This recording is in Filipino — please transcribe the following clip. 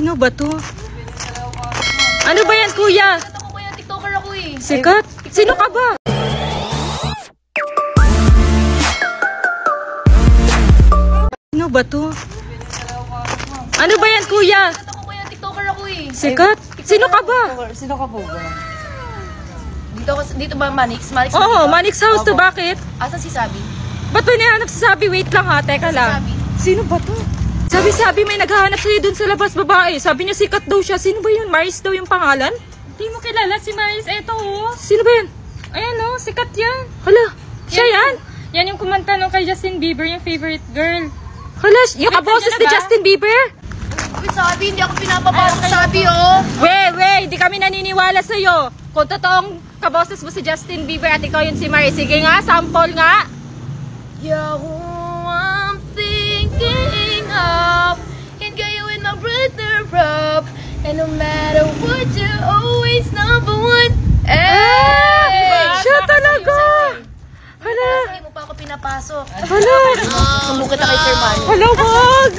Sino ba to? Ano ba yan, kuya? Sikat ako kuya, TikToker ako eh. Sikat? Sino ka ba? Sino ba to? Ano ba yan, kuya? Sikat ako kuya, TikToker ako eh. Sikat? Sino ka ba? Sino ka po ba? Dito ba Manix? Manix ba Oo, dito? Manix House to. Bakit? Asan si Sabi? Ba't may nahanap si Sabi? Wait lang ha, teka lang. Sabi. Sino ba to? Sabi may naghahanap sa'yo dun sa labas, babae. Sabi niya sikat daw siya. Sino ba yun? Maris daw yung pangalan? Hindi mo kilala si Maris. Eto oh. Sino ba yan? Ayan oh, sikat yan. Hala, siya yan? Yan yung kumanta no kay Justin Bieber, yung favorite girl. Hala, yung kaboses ni ba? Justin Bieber? Uy, Sabi, hindi ako pinapapasok Sabi oh. Hindi kami naniniwala sa'yo. Kung totoong kaboses mo si Justin Bieber at ikaw yun si Maris, sige nga, sample nga. Yeah, who I'm thinking of. Can't get you in my brother up. And no matter what, you're always number one. Hey! Siya talaga! Hala! Kasi mo pa ako pinapasok. Hala! Sumukit na kay Sir Mario. Hala, wag!